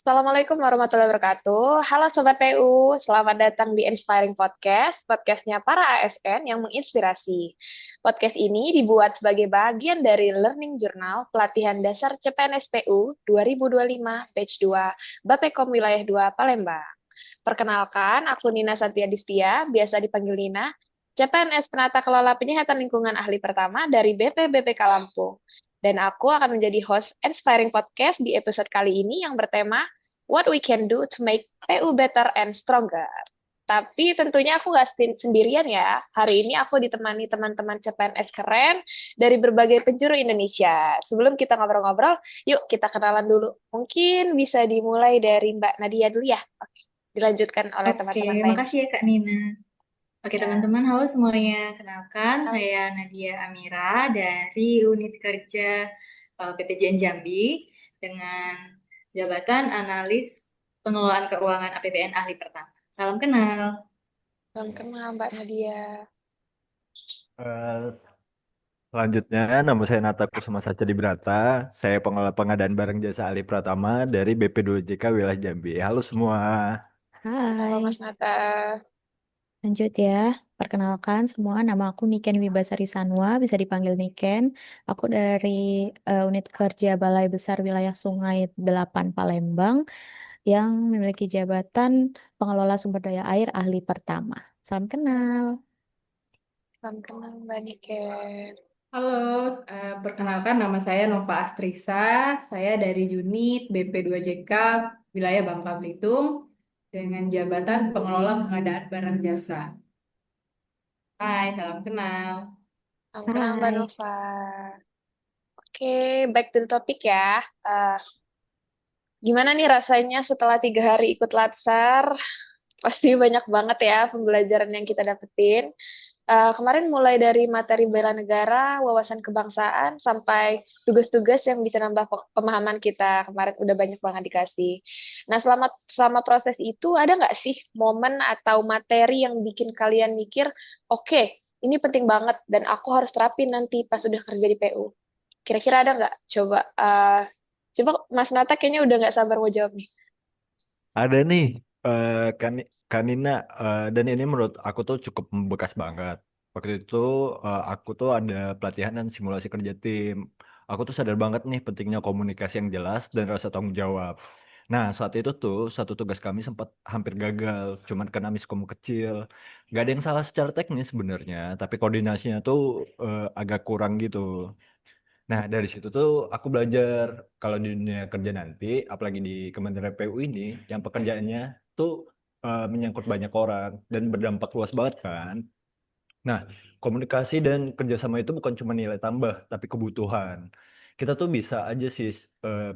Assalamualaikum warahmatullahi wabarakatuh. Halo Sobat PU, selamat datang di Inspiring Podcast, podcastnya para ASN yang menginspirasi. Podcast ini dibuat sebagai bagian dari Learning Journal Pelatihan Dasar CPNS PU 2025 Batch 2, Bapekom Wilayah 2 Palembang. Perkenalkan, aku Nina Satya Distia, biasa dipanggil Nina, CPNS Penata Kelola Penyihatan Lingkungan Ahli Pertama dari BPBPK Lampung. Dan aku akan menjadi host Inspiring Podcast di episode kali ini yang bertema What We Can Do to Make PU Better and Stronger. Tapi tentunya aku nggak sendirian ya. Hari ini aku ditemani teman-teman CPNS keren dari berbagai penjuru Indonesia. Sebelum kita ngobrol-ngobrol, yuk kita kenalan dulu. Mungkin bisa dimulai dari Mbak Nadia dulu ya. Oke, dilanjutkan oleh Oke, teman-teman lainnya. makasih ya Kak Nina. Oke Ya. teman-teman, halo semuanya. Kenalkan, Halo. saya Nadia Amira dari Unit Kerja BPJN Jambi dengan jabatan Analis Pengelolaan Keuangan APBN Ahli Pertama. Salam kenal. Salam kenal Mbak Nadia. Eh, Selanjutnya, nama saya Nata Kusuma Dibrata. Saya pengelola pengadaan barang jasa ahli Pratama dari BP2JK Wilayah Jambi. Halo semua. Halo Mas Hai, Nata. lanjut ya. Perkenalkan semua, nama aku Niken Wibasari Sanwa, bisa dipanggil Niken. Aku dari Unit Kerja Balai Besar Wilayah Sungai 8 Palembang yang memiliki jabatan Pengelola Sumber Daya Air Ahli Pertama. Salam kenal. Salam kenal Mbak Niken. Halo, perkenalkan nama saya Nova Astrisa. Saya dari unit BP2JK wilayah Bangka Belitung dengan jabatan pengelola pengadaan barang jasa. Hai, salam kenal. Salam kenal Mbak Hai. Nova. Oke, back to the topic ya. Gimana nih rasanya setelah 3 hari ikut Latsar? Pasti banyak banget ya pembelajaran yang kita dapetin. Kemarin mulai dari materi bela negara, wawasan kebangsaan, sampai tugas-tugas yang bisa nambah pemahaman kita. Kemarin udah banyak banget dikasih. Nah, selama proses itu ada nggak sih momen atau materi yang bikin kalian mikir, oke, ini penting banget dan aku harus terapin nanti pas udah kerja di PU. Kira-kira ada nggak? Coba Mas Nata kayaknya udah nggak sabar mau jawab nih. Ada nih, Kanina, dan ini menurut aku tuh cukup membekas banget. Waktu itu aku tuh ada pelatihan dan simulasi kerja tim. Aku tuh sadar banget nih pentingnya komunikasi yang jelas dan rasa tanggung jawab. Nah, saat itu tuh satu tugas kami sempat hampir gagal, cuman karena miskom kecil. Gak ada yang salah secara teknis sebenarnya, tapi koordinasinya tuh agak kurang gitu. Nah, dari situ tuh aku belajar kalau di dunia kerja nanti, apalagi di Kementerian PU ini, yang pekerjaannya tuh menyangkut banyak orang dan berdampak luas banget kan. Nah, komunikasi dan kerjasama itu bukan cuma nilai tambah, tapi kebutuhan. Kita tuh bisa aja sih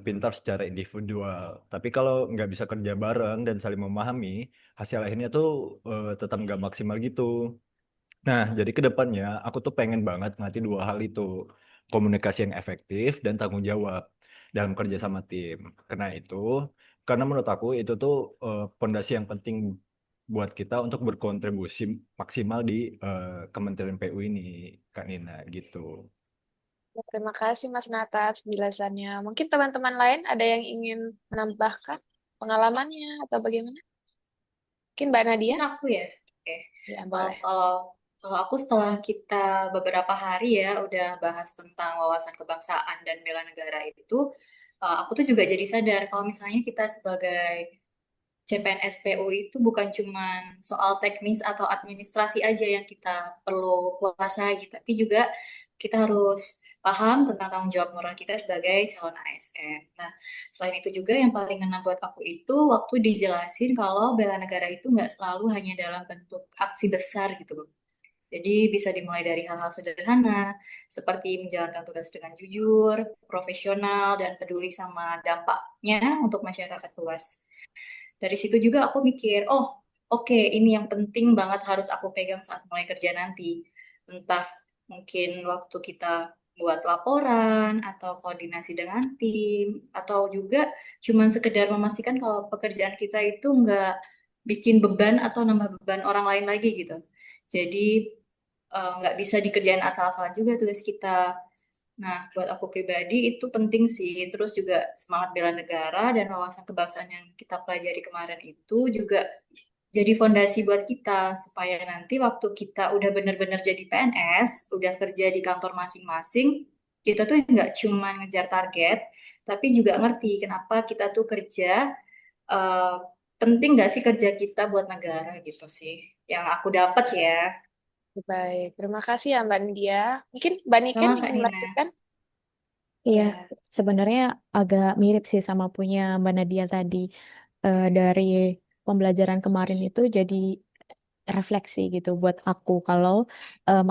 pintar secara individual, tapi kalau nggak bisa kerja bareng dan saling memahami, hasil akhirnya tuh tetap nggak maksimal gitu. Nah, jadi ke depannya aku tuh pengen banget ngelatih dua hal itu. Komunikasi yang efektif dan tanggung jawab dalam kerja sama tim. Karena menurut aku itu tuh pondasi yang penting buat kita untuk berkontribusi maksimal di Kementerian PU ini, Kak Nina, gitu. Ya, terima kasih Mas Nata atas penjelasannya. Mungkin teman-teman lain ada yang ingin menambahkan pengalamannya atau bagaimana? Mungkin Mbak Nadia? Mungkin aku ya. Oke. Ya, Eh, boleh. kalau kalau aku setelah kita beberapa hari ya udah bahas tentang wawasan kebangsaan dan bela negara itu, aku tuh juga jadi sadar kalau misalnya kita sebagai CPNS PU itu bukan cuma soal teknis atau administrasi aja yang kita perlu kuasai, tapi juga kita harus paham tentang tanggung jawab moral kita sebagai calon ASN. Nah, selain itu juga yang paling ngena buat aku itu waktu dijelasin kalau bela negara itu nggak selalu hanya dalam bentuk aksi besar gitu loh. Jadi bisa dimulai dari hal-hal sederhana seperti menjalankan tugas dengan jujur, profesional, dan peduli sama dampaknya untuk masyarakat luas. Dari situ juga aku mikir, oh oke ini yang penting banget harus aku pegang saat mulai kerja nanti. Entah mungkin waktu kita buat laporan atau koordinasi dengan tim atau juga cuman sekedar memastikan kalau pekerjaan kita itu nggak bikin beban atau nambah beban orang lain lagi gitu. Jadi nggak bisa dikerjain asal-asalan juga tugas kita. Nah, buat aku pribadi itu penting sih. Terus juga semangat bela negara dan wawasan kebangsaan yang kita pelajari kemarin itu juga jadi fondasi buat kita supaya nanti waktu kita udah bener-bener jadi PNS, udah kerja di kantor masing-masing, kita tuh nggak cuma ngejar target, tapi juga ngerti kenapa kita tuh kerja, eh, penting nggak sih kerja kita buat negara gitu sih. Yang aku dapat ya. Baik, terima kasih ya Mbak Nidia. Mungkin Mbak Niken Sama Kak ingin Nina. melanjutkan? Iya, Ya, sebenarnya agak mirip sih sama punya Mbak Nadia tadi. Dari pembelajaran kemarin itu jadi refleksi gitu buat aku kalau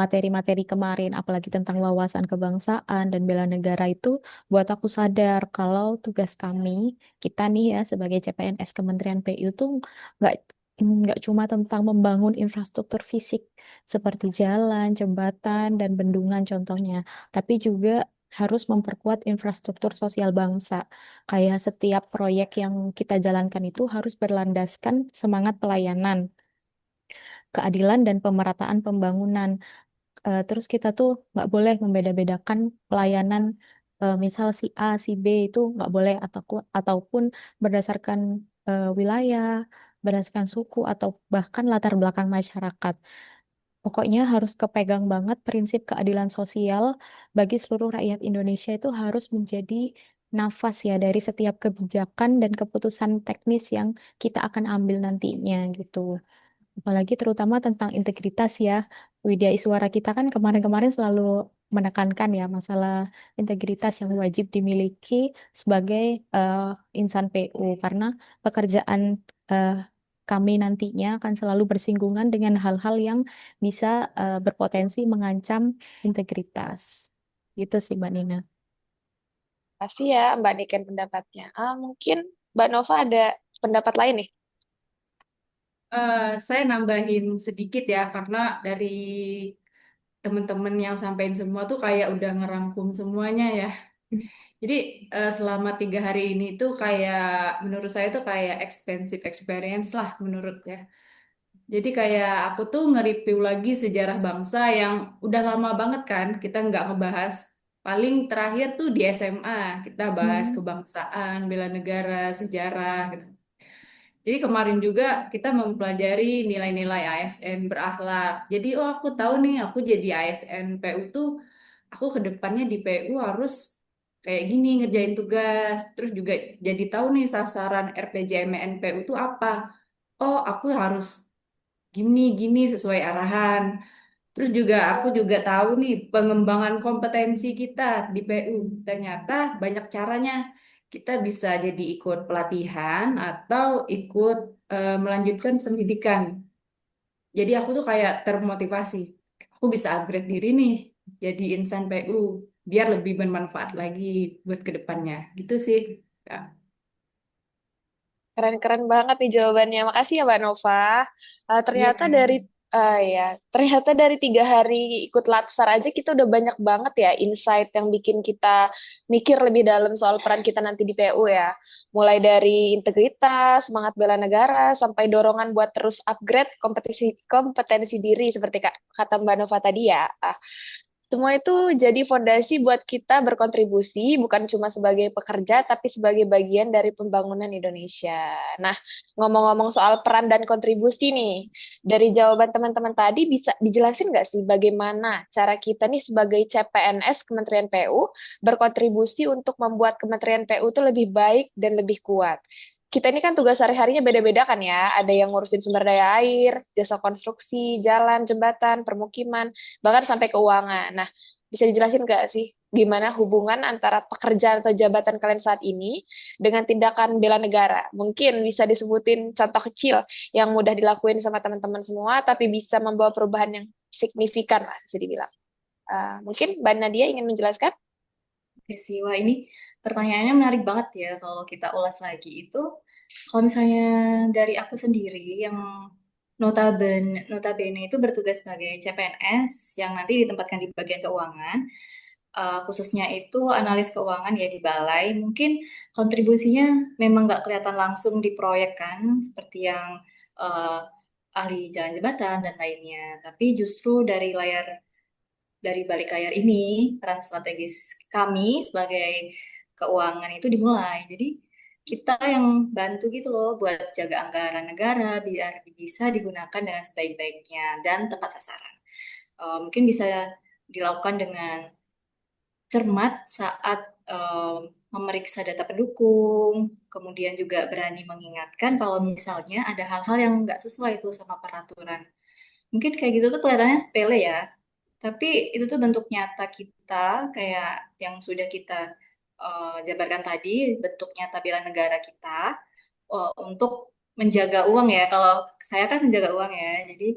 materi-materi kemarin, apalagi tentang wawasan kebangsaan dan bela negara itu buat aku sadar kalau tugas kami, kita nih ya sebagai CPNS Kementerian PU tuh nggak nggak cuma tentang membangun infrastruktur fisik seperti jalan, jembatan, dan bendungan contohnya, tapi juga harus memperkuat infrastruktur sosial bangsa. Kayak setiap proyek yang kita jalankan itu harus berlandaskan semangat pelayanan, keadilan, dan pemerataan pembangunan. Terus kita tuh nggak boleh membeda-bedakan pelayanan, misal si A, si B itu nggak boleh, ataupun berdasarkan wilayah, berdasarkan suku, atau bahkan latar belakang masyarakat. Pokoknya harus kepegang banget prinsip keadilan sosial bagi seluruh rakyat Indonesia itu harus menjadi nafas ya dari setiap kebijakan dan keputusan teknis yang kita akan ambil nantinya gitu. Apalagi terutama tentang integritas ya. Widya Iswara kita kan kemarin-kemarin selalu menekankan ya masalah integritas yang wajib dimiliki sebagai insan PU karena pekerjaan eh, kami nantinya akan selalu bersinggungan dengan hal-hal yang bisa berpotensi mengancam integritas. Gitu sih Mbak Nina. kasih ya Mbak Niken pendapatnya. Mungkin Mbak Nova ada pendapat lain nih. Saya nambahin sedikit ya, karena dari teman-teman yang sampaikan semua tuh kayak udah ngerangkum semuanya ya. Jadi selama 3 hari ini tuh kayak menurut saya tuh kayak expensive experience lah menurut ya. Jadi kayak aku tuh nge-review lagi sejarah bangsa yang udah lama banget kan kita nggak ngebahas. Paling terakhir tuh di SMA kita bahas Hmm. kebangsaan, bela negara, sejarah gitu. Jadi kemarin juga kita mempelajari nilai-nilai ASN berakhlak. Jadi oh aku tahu nih aku jadi ASN PU tuh aku ke depannya di PU harus kayak gini ngerjain tugas. Terus juga jadi tahu nih sasaran RPJMN PU tuh apa. Oh aku harus gini sesuai arahan. Terus juga aku juga tahu nih pengembangan kompetensi kita di PU. Ternyata banyak caranya. Kita bisa jadi ikut pelatihan atau ikut melanjutkan pendidikan. Jadi aku tuh kayak termotivasi. Aku bisa upgrade diri nih jadi insan PU biar lebih bermanfaat lagi buat kedepannya. Gitu sih. Kak. Keren-keren banget nih jawabannya. Makasih ya Mbak Nova. Iya. Ternyata dari ya, ternyata dari 3 hari ikut Latsar aja kita udah banyak banget ya insight yang bikin kita mikir lebih dalam soal peran kita nanti di PU ya. Mulai dari integritas, semangat bela negara, sampai dorongan buat terus upgrade kompetensi diri seperti kata Mbak Nova tadi ya. Semua itu jadi fondasi buat kita berkontribusi, bukan cuma sebagai pekerja, tapi sebagai bagian dari pembangunan Indonesia. Nah, ngomong-ngomong soal peran dan kontribusi nih, dari jawaban teman-teman tadi bisa dijelasin nggak sih bagaimana cara kita nih sebagai CPNS Kementerian PU berkontribusi untuk membuat Kementerian PU itu lebih baik dan lebih kuat? Kita ini kan tugas sehari-harinya beda-beda kan ya. Ada yang ngurusin sumber daya air, jasa konstruksi, jalan, jembatan, permukiman, bahkan sampai keuangan. Nah, bisa dijelasin nggak sih gimana hubungan antara pekerjaan atau jabatan kalian saat ini dengan tindakan bela negara? Mungkin bisa disebutin contoh kecil yang mudah dilakuin sama teman-teman semua, tapi bisa membawa perubahan yang signifikan lah, bisa dibilang. Mungkin Mbak Nadia ingin menjelaskan? Oke sih, wah ini pertanyaannya menarik banget ya kalau kita ulas lagi itu. Kalau misalnya dari aku sendiri yang notabene itu bertugas sebagai CPNS yang nanti ditempatkan di bagian keuangan, khususnya itu analis keuangan ya di balai. Mungkin kontribusinya memang nggak kelihatan langsung di proyek kan, seperti yang eh, ahli jalan jembatan dan lainnya. Tapi justru dari layar dari balik layar ini, peran strategis kami sebagai keuangan itu dimulai. Jadi kita yang bantu gitu loh buat jaga anggaran negara biar bisa digunakan dengan sebaik-baiknya dan tepat sasaran. Mungkin bisa dilakukan dengan cermat saat memeriksa data pendukung, kemudian juga berani mengingatkan kalau misalnya ada hal-hal yang nggak sesuai itu sama peraturan. Mungkin kayak gitu tuh kelihatannya sepele ya, tapi itu tuh bentuk nyata kita kayak yang sudah kita jabarkan tadi, bentuk nyata bela negara kita untuk menjaga uang ya. Kalau saya kan menjaga uang ya, jadi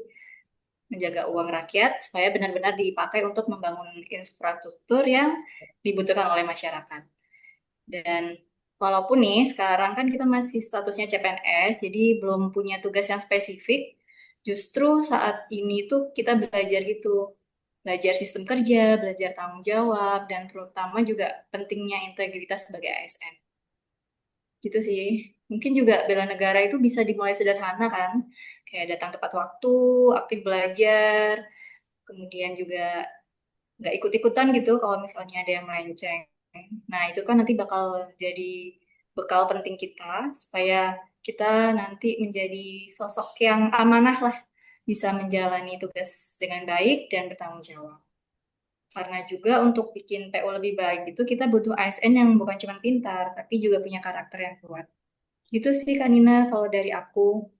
menjaga uang rakyat supaya benar-benar dipakai untuk membangun infrastruktur yang dibutuhkan oleh masyarakat. Dan walaupun nih sekarang kan kita masih statusnya CPNS, jadi belum punya tugas yang spesifik, justru saat ini tuh kita belajar gitu, belajar sistem kerja, belajar tanggung jawab, dan terutama juga pentingnya integritas sebagai ASN. Gitu sih. Mungkin juga bela negara itu bisa dimulai sederhana kan, kayak datang tepat waktu, aktif belajar, kemudian juga nggak ikut-ikutan gitu kalau misalnya ada yang melenceng. Nah, itu kan nanti bakal jadi bekal penting kita supaya kita nanti menjadi sosok yang amanah lah, bisa menjalani tugas dengan baik dan bertanggung jawab. Karena juga untuk bikin PO lebih baik itu kita butuh ASN yang bukan cuma pintar, tapi juga punya karakter yang kuat. Gitu sih Kak Nina kalau dari aku.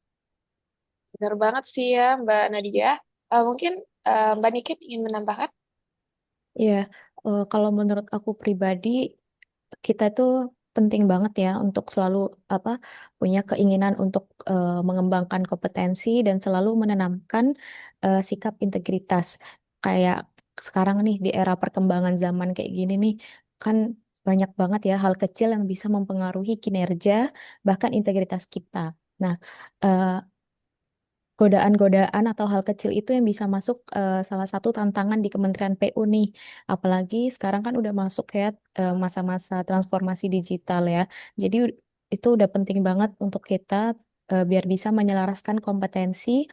Benar banget sih ya, Mbak Nadia. Mungkin Mbak Niken ingin menambahkan? Iya, kalau menurut aku pribadi, kita tuh penting banget ya untuk selalu apa punya keinginan untuk mengembangkan kompetensi dan selalu menanamkan sikap integritas. Kayak sekarang nih di era perkembangan zaman kayak gini nih, kan banyak banget ya hal kecil yang bisa mempengaruhi kinerja bahkan integritas kita. Nah, eh, godaan-godaan atau hal kecil itu yang bisa masuk salah satu tantangan di Kementerian PU nih. Apalagi sekarang kan udah masuk ya masa-masa transformasi digital ya. Jadi itu udah penting banget untuk kita biar bisa menyelaraskan kompetensi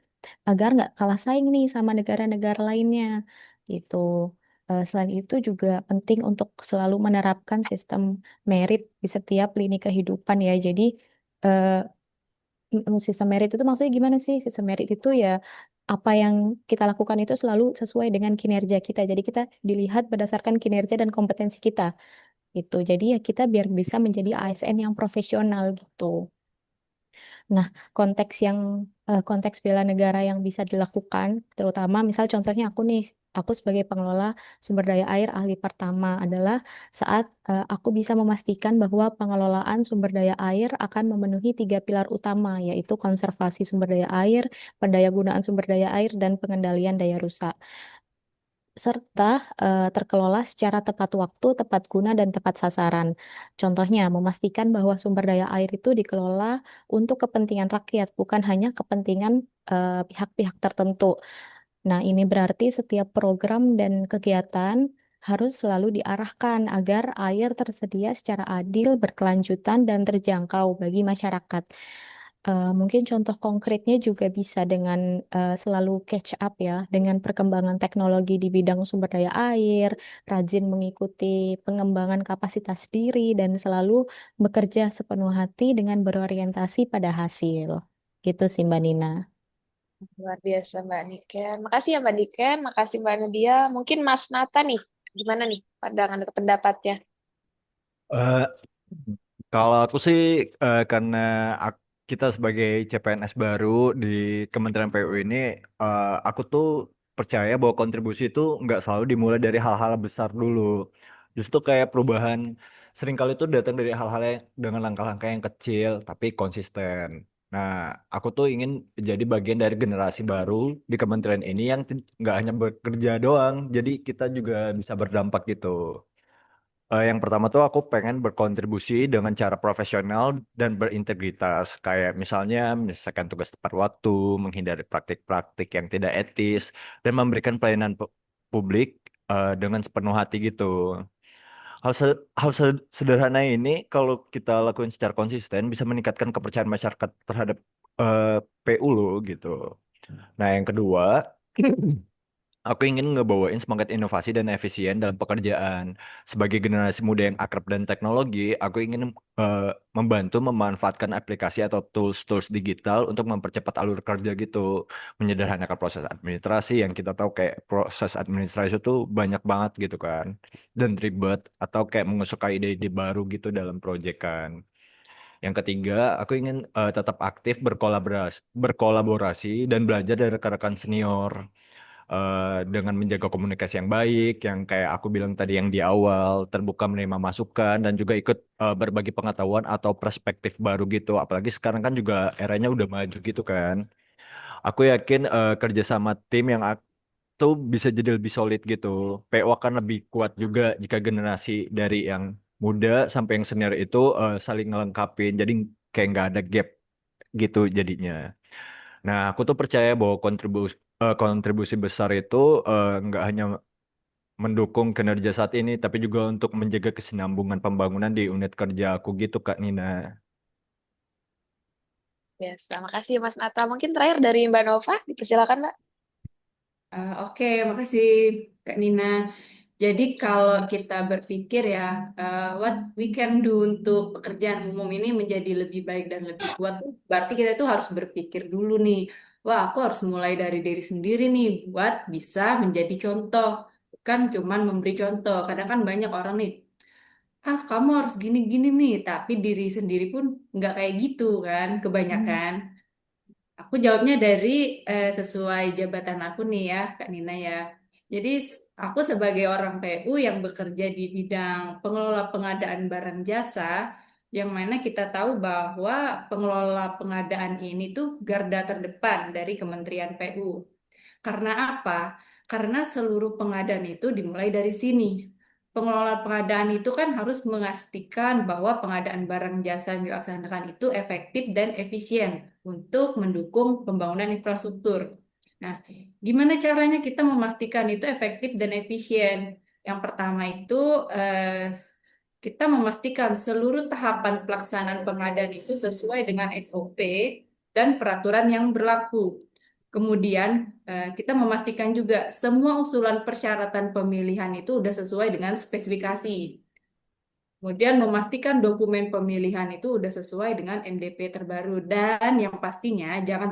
agar nggak kalah saing nih sama negara-negara lainnya gitu. Selain itu juga penting untuk selalu menerapkan sistem merit di setiap lini kehidupan ya. Jadi eh, sistem merit itu maksudnya gimana sih? Sistem merit itu ya apa yang kita lakukan itu selalu sesuai dengan kinerja kita. Jadi kita dilihat berdasarkan kinerja dan kompetensi kita gitu. Jadi ya kita biar bisa menjadi ASN yang profesional gitu. Nah, konteks bela negara yang bisa dilakukan, terutama misal contohnya aku nih, aku sebagai pengelola sumber daya air ahli pertama adalah saat aku bisa memastikan bahwa pengelolaan sumber daya air akan memenuhi 3 pilar utama, yaitu konservasi sumber daya air, pendayagunaan sumber daya air, dan pengendalian daya rusak serta terkelola secara tepat waktu, tepat guna, dan tepat sasaran. Contohnya, memastikan bahwa sumber daya air itu dikelola untuk kepentingan rakyat, bukan hanya kepentingan pihak-pihak tertentu. Nah, ini berarti setiap program dan kegiatan harus selalu diarahkan agar air tersedia secara adil, berkelanjutan, dan terjangkau bagi masyarakat. Mungkin contoh konkretnya juga bisa dengan selalu catch up ya dengan perkembangan teknologi di bidang sumber daya air, rajin mengikuti pengembangan kapasitas diri, dan selalu bekerja sepenuh hati dengan berorientasi pada hasil. Gitu sih Mbak Nina. Luar biasa Mbak Niken. Makasih ya Mbak Niken, makasih Mbak Nadia. Mungkin Mas Nata nih, gimana nih pandangan atau pendapatnya? Eh, Kalau aku sih karena kita sebagai CPNS baru di Kementerian PU ini, aku tuh percaya bahwa kontribusi itu nggak selalu dimulai dari hal-hal besar dulu. Justru kayak perubahan seringkali itu datang dari hal-hal yang dengan langkah-langkah yang kecil tapi konsisten. Nah, aku tuh ingin jadi bagian dari generasi baru di kementerian ini yang nggak hanya bekerja doang, jadi kita juga bisa berdampak gitu. Yang pertama tuh aku pengen berkontribusi dengan cara profesional dan berintegritas. Kayak misalnya menyelesaikan tugas tepat waktu, menghindari praktik-praktik yang tidak etis, dan memberikan pelayanan publik dengan sepenuh hati gitu. Sederhana ini kalau kita lakuin secara konsisten bisa meningkatkan kepercayaan masyarakat terhadap PU lo gitu. Nah, yang kedua, Aku ingin ngebawain semangat inovasi dan efisien dalam pekerjaan. Sebagai generasi muda yang akrab dan teknologi, aku ingin membantu memanfaatkan aplikasi atau tools-tools digital untuk mempercepat alur kerja gitu, menyederhanakan proses administrasi yang kita tahu kayak proses administrasi itu banyak banget gitu kan, dan ribet atau kayak mengusulkan ide-ide baru gitu dalam proyekan. Yang ketiga, aku ingin tetap aktif berkolaborasi dan belajar dari rekan-rekan senior dengan menjaga komunikasi yang baik, yang kayak aku bilang tadi yang di awal, terbuka menerima masukan dan juga ikut berbagi pengetahuan atau perspektif baru gitu. Apalagi sekarang kan juga eranya udah maju gitu kan. Aku yakin kerja sama tim yang tuh bisa jadi lebih solid gitu. PO akan lebih kuat juga jika generasi dari yang muda sampai yang senior itu saling ngelengkapin. Jadi kayak nggak ada gap gitu jadinya. Nah, aku tuh percaya bahwa kontribusi besar itu nggak hanya mendukung kinerja saat ini, tapi juga untuk menjaga kesinambungan pembangunan di unit kerja aku gitu, Kak Nina. Yes, terima kasih Mas Nata. Mungkin terakhir dari Mbak Nova, dipersilakan Mbak. Oke, makasih Kak Nina. Jadi kalau kita berpikir ya, what we can do untuk pekerjaan umum ini menjadi lebih baik dan lebih kuat, berarti kita itu harus berpikir dulu nih, wah aku harus mulai dari diri sendiri nih buat bisa menjadi contoh, bukan cuman memberi contoh. Kadang kan banyak orang nih, kamu harus gini-gini nih, tapi diri sendiri pun nggak kayak gitu kan, kebanyakan. Aku jawabnya dari sesuai jabatan aku nih ya, Kak Nina ya. Jadi aku sebagai orang PU yang bekerja di bidang pengelola pengadaan barang jasa, yang mana kita tahu bahwa pengelola pengadaan ini tuh garda terdepan dari Kementerian PU. Karena apa? Karena seluruh pengadaan itu dimulai dari sini. Pengelola pengadaan itu kan harus memastikan bahwa pengadaan barang jasa yang dilaksanakan itu efektif dan efisien untuk mendukung pembangunan infrastruktur. Nah, gimana caranya kita memastikan itu efektif dan efisien? Yang pertama itu eh, kita memastikan seluruh tahapan pelaksanaan pengadaan itu sesuai dengan SOP dan peraturan yang berlaku. Kemudian kita memastikan juga semua usulan persyaratan pemilihan itu sudah sesuai dengan spesifikasi. Kemudian memastikan dokumen pemilihan itu sudah sesuai dengan MDP terbaru dan yang pastinya jangan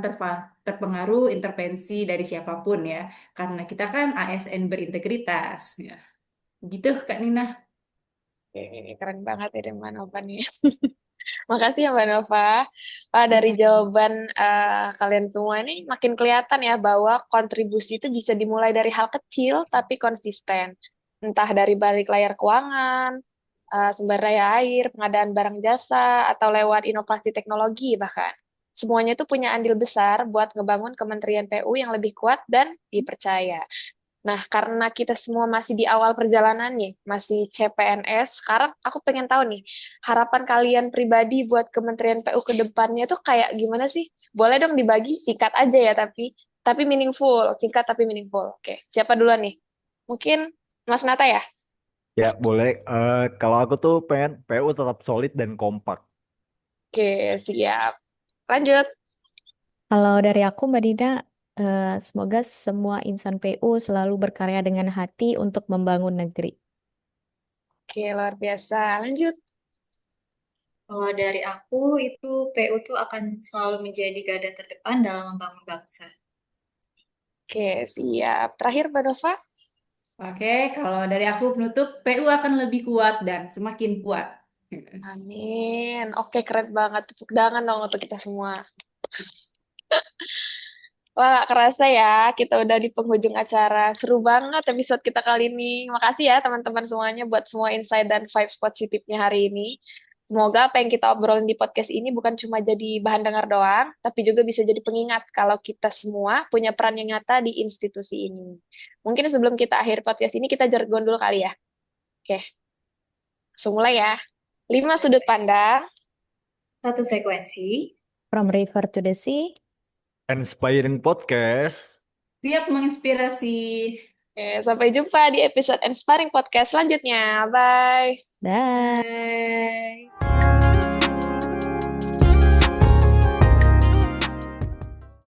terpengaruh intervensi dari siapapun ya, karena kita kan ASN berintegritas. Ya. Gitu Kak Nina. Oke, keren banget ya Mbak Nova nih. Makasih ya Mbak Nova. Dari jawaban kalian semua ini makin kelihatan ya bahwa kontribusi itu bisa dimulai dari hal kecil tapi konsisten. Entah dari balik layar keuangan, sumber daya air, pengadaan barang jasa, atau lewat inovasi teknologi bahkan. Semuanya itu punya andil besar buat ngebangun Kementerian PU yang lebih kuat dan dipercaya. Nah, karena kita semua masih di awal perjalanan nih, masih CPNS, sekarang aku pengen tahu nih, harapan kalian pribadi buat Kementerian PU ke depannya tuh kayak gimana sih? Boleh dong dibagi, singkat aja ya, tapi meaningful, singkat tapi meaningful. Oke, siapa duluan nih? Mungkin Mas Nata ya? Ya, boleh. Kalau aku tuh pengen PU tetap solid dan kompak. Oke, siap. Lanjut. Kalau dari aku, Mbak Dina, semoga semua insan PU selalu berkarya dengan hati untuk membangun negeri. Oke, luar biasa. Lanjut. Kalau dari aku itu PU tuh akan selalu menjadi garda terdepan dalam membangun bangsa. Oke, siap. Terakhir, Mbak Nova. Oke, kalau dari aku penutup, PU akan lebih kuat dan semakin kuat. Amin. Oke, keren banget. Tepuk tangan dong untuk kita semua. Wah, gak kerasa ya, kita udah di penghujung acara. Seru banget episode kita kali ini. Makasih ya teman-teman semuanya buat semua insight dan vibes positifnya hari ini. Semoga apa yang kita obrolin di podcast ini bukan cuma jadi bahan dengar doang, tapi juga bisa jadi pengingat kalau kita semua punya peran yang nyata di institusi ini. Mungkin sebelum kita akhir podcast ini, kita jargon dulu kali ya. Oke, langsung mulai ya. 5 sudut pandang. Satu frekuensi. From river to the sea. Inspiring Podcast. Siap menginspirasi. Oke, sampai jumpa di episode Inspiring Podcast selanjutnya. Bye. Dah. Bye.